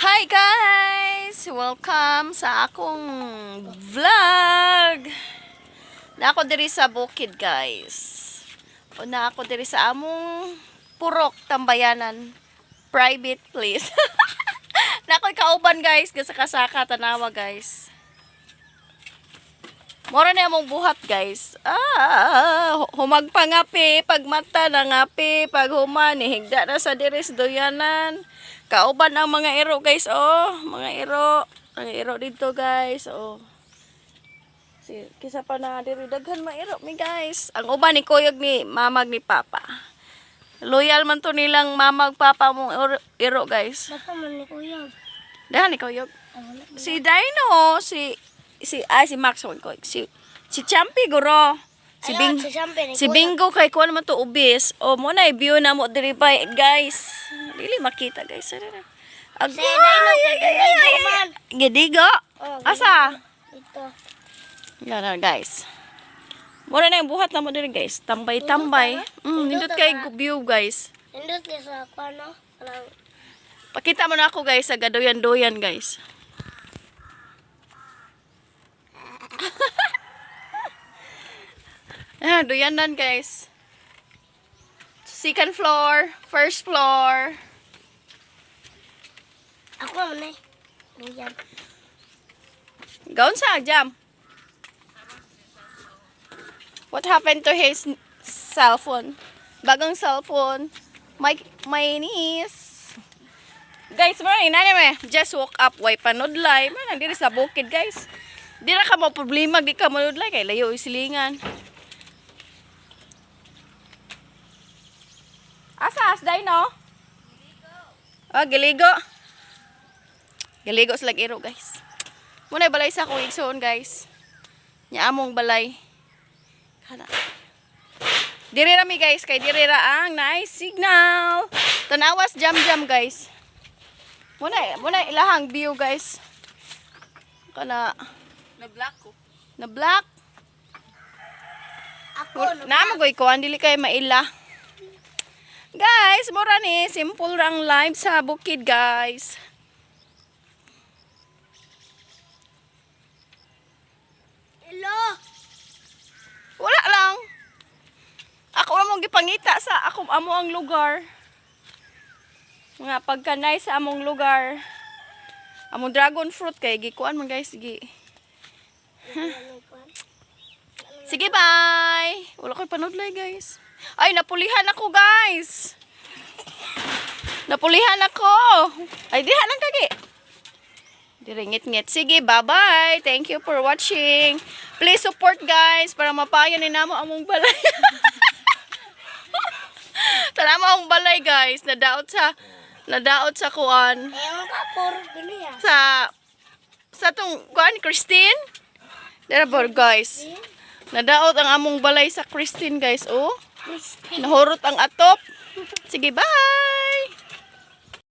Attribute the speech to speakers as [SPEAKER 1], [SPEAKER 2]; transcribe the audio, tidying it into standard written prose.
[SPEAKER 1] Hi guys! Welcome sa akong vlog. Na ako diri sa bukid guys. O na ako diri sa among purok tambayanan. Private place. Na ako'y kauban guys. Sa kasaka tanawa guys. Mora na among buhat guys. Humagpangapi. Pag mata na ngapi. Pag human. Higda na sa diris doyanan. Kauban ang mga iro guys. Oh. Mga iro. Ang iro dito guys. Oh. Kisa pa na diri. Daghan mga iro mi guys. Ang uban ni kuyog ni mamag ni papa. Loyal man to nilang mamag papa mong iro guys.
[SPEAKER 2] Basta man ni kuyog.
[SPEAKER 1] Dahan ni kuyog. Si Dino. Si Max ko. Si Champi guro. Si Bingo kay kuan man to ubis. O mo na i-view na mo diri pa guys. Dili makita guys. Agay. Gidigo. Asa?
[SPEAKER 2] Ito.
[SPEAKER 1] Yan guys. Mura na yung buhat na mo diri guys. Tambay-tambay. Nindot kay view guys.
[SPEAKER 2] Nindot kay sa kuano.
[SPEAKER 1] Pakita mo na ako guys sa gadoyan-doyan guys. Doyanan guys. Second floor, first floor.
[SPEAKER 2] Ako man eh. Doyan.
[SPEAKER 1] Gaon sa jam. What happened to his cellphone? Bagong cellphone. My niece. Guys, maray na naman. Just woke up. Way panudlay. Man, diri sa bukid guys. Di na ka mo problema. Di ka manudlay. Kay layo isilingan. Asas, Dino? Oh, giligo. Giligo sila iro, guys. Muna balay sa akong igsoon, guys. Nya among balay. Kana. Diri rami, guys. Kay diri ra ang nice signal. Tanawas jam-jam, guys. Muna ilahang view, guys. Kana.
[SPEAKER 2] Na-black ko.
[SPEAKER 1] Na-black.
[SPEAKER 2] Ako,
[SPEAKER 1] Namagoy ko, andili kay maila. Guys, mura ni simple rang live sa bukid, guys.
[SPEAKER 2] Hello.
[SPEAKER 1] Wala lang. Ako lang mong gipangita sa amo ang lugar. Mga pagkanay sa among lugar. Among dragon fruit kay gikuan man guys, sige. Sige, bye. Wala ko'y panudlay, guys. Ay, napulihan ako, guys. Napulihan ako. Ay, diha lang kagi. Diringit-ngit. Sige, bye-bye. Thank you for watching. Please support, guys, para mapayo ni namo among balay. Tanamo among balay, guys. Nadaot sa kuan.
[SPEAKER 2] Ewan ka, puro gini ya.
[SPEAKER 1] Sa tong kuan, Christine. Derabor, guys. Nadaot ang among balay sa Christine, guys. Oh. Nahurot ang atop. Sige, bye!